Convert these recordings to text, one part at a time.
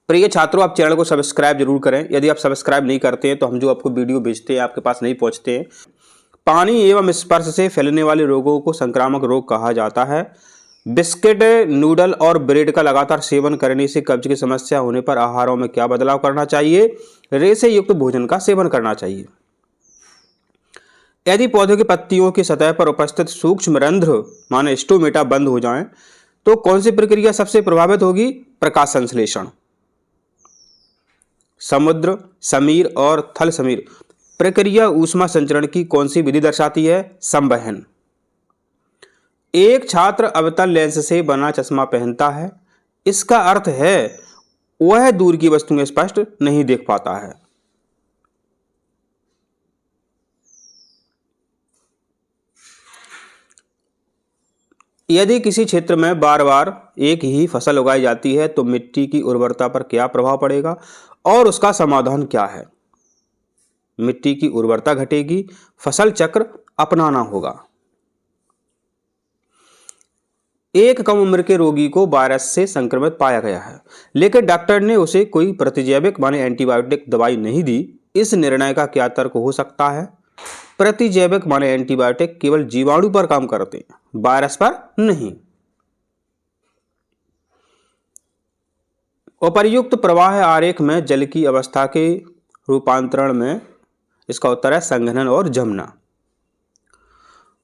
प्रिय छात्रों, आप चैनल को सब्सक्राइब जरूर करें। यदि आप सब्सक्राइब नहीं करते हैं तो हम जो आपको वीडियो भेजते हैं आपके पास नहीं पहुंचते हैं। पानी एवं स्पर्श से फैलने वाले रोगों को संक्रामक रोग कहा जाता है। बिस्किट, नूडल और ब्रेड का लगातार सेवन करने से कब्ज की समस्या होने पर आहारों में क्या बदलाव करना चाहिए? रेशे युक्त भोजन का सेवन करना चाहिए। यदि पौधे की पत्तियों की सतह पर उपस्थित सूक्ष्म रंध्र माने स्टोमेटा बंद हो जाएं, तो कौन सी प्रक्रिया सबसे प्रभावित होगी? प्रकाश संश्लेषण। समुद्र, समीर और थल समीर प्रक्रिया ऊष्मा संचरण की कौन सी विधि दर्शाती है? संवहन। एक छात्र अवतल लेंस से बना चश्मा पहनता है। इसका अर्थ है वह दूर की वस्तुएं स्पष्ट नहीं देख पाता है। यदि किसी क्षेत्र में बार बार एक ही फसल उगाई जाती है तो मिट्टी की उर्वरता पर क्या प्रभाव पड़ेगा और उसका समाधान क्या है? मिट्टी की उर्वरता घटेगी, फसल चक्र अपनाना होगा। एक कम उम्र के रोगी को वायरस से संक्रमित पाया गया है, लेकिन डॉक्टर ने उसे कोई प्रतिजैविक माने एंटीबायोटिक दवाई नहीं दी। इस निर्णय का क्या तर्क हो सकता है? प्रतिजैविक माने एंटीबायोटिक केवल जीवाणु पर काम करते हैं, वायरस पर नहीं। उपर्युक्त प्रवाह आरेख में जल की अवस्था के रूपांतरण में इसका उत्तर है संघनन और जमना।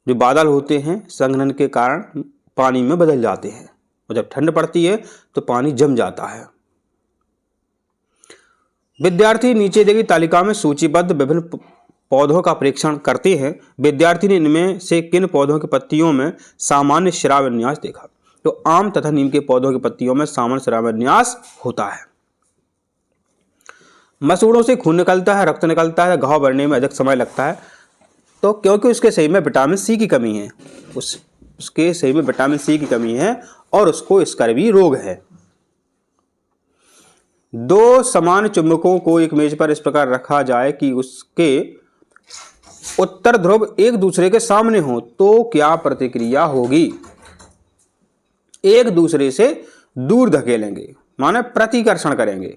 जो बादल होते हैं संघनन के कारण पानी में बदल जाते हैं और जब ठंड पड़ती है तो पानी जम जाता है। विद्यार्थी नीचे दी गई तालिका में सूचीबद्ध विभिन्न पौधों का परीक्षण करते हैं। विद्यार्थी ने इनमें से किन पौधों की पत्तियों में सामान्य श्राव विन्यास देखा? तो आम तथा नीम के पौधों की पत्तियों में सामान्य श्राव विन्यास होता है। मसूड़ों से खून निकलता है, रक्त निकलता है, घाव भरने में अधिक समय लगता है, तो क्योंकि उसके शरीर में विटामिन सी की कमी है। उसके शरीर में विटामिन सी की कमी है और उसको स्कर्वी रोग है। दो समान चुंबकों को एक मेज पर इस प्रकार रखा जाए कि उसके उत्तर ध्रुव एक दूसरे के सामने हो तो क्या प्रतिक्रिया होगी? एक दूसरे से दूर धकेलेंगे माने प्रतिकर्षण करेंगे।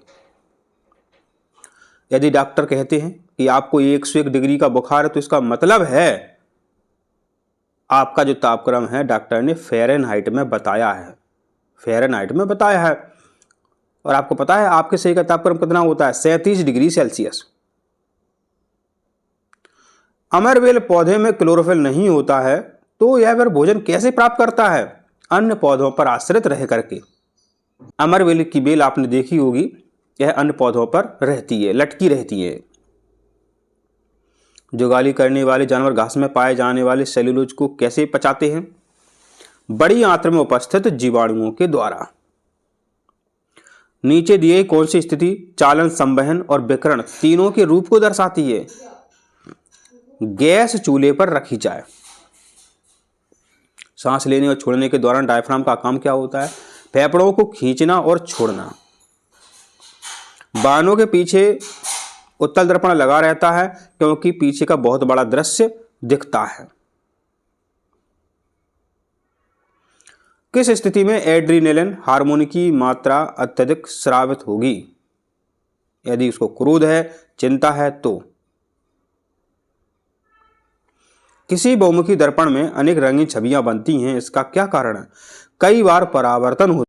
यदि डॉक्टर कहते हैं कि आपको 101 डिग्री का बुखार है तो इसका मतलब है आपका जो तापक्रम है डॉक्टर ने फ़ारेनहाइट में बताया है। फ़ारेनहाइट में बताया है। और आपको पता है आपके शरीर का तापक्रम कितना होता है? 37 डिग्री सेल्सियस। अमरवेल पौधे में क्लोरोफिल नहीं होता है तो यह फिर भोजन कैसे प्राप्त करता है? अन्य पौधों पर आश्रित रह करके। अमरवेल की बेल आपने देखी होगी, यह अन्य पौधों पर रहती है, लटकी रहती है। जुगाली करने वाले जानवर घास में पाए जाने वाले सेल्यूलोज को कैसे पचाते हैं? बड़ी आंत्र में उपस्थित जीवाणुओं के द्वारा। नीचे दिए कौन सी स्थिति चालन, संवहन और विकिरण तीनों के रूप को दर्शाती है? गैस चूल्हे पर रखी जाए। सांस लेने और छोड़ने के दौरान डायफ्राम का काम क्या होता है? फेफड़ों को खींचना और छोड़ना। बानों के पीछे उत्तल दर्पण लगा रहता है क्योंकि पीछे का बहुत बड़ा दृश्य दिखता है। किस स्थिति में एड्रीनलिन हार्मोन की मात्रा अत्यधिक स्रावित होगी? यदि उसको क्रोध है, चिंता है तो। किसी बहुमुखी दर्पण में अनेक रंगीन छवियां बनती हैं, इसका क्या कारण है? कई बार परावर्तन होता है।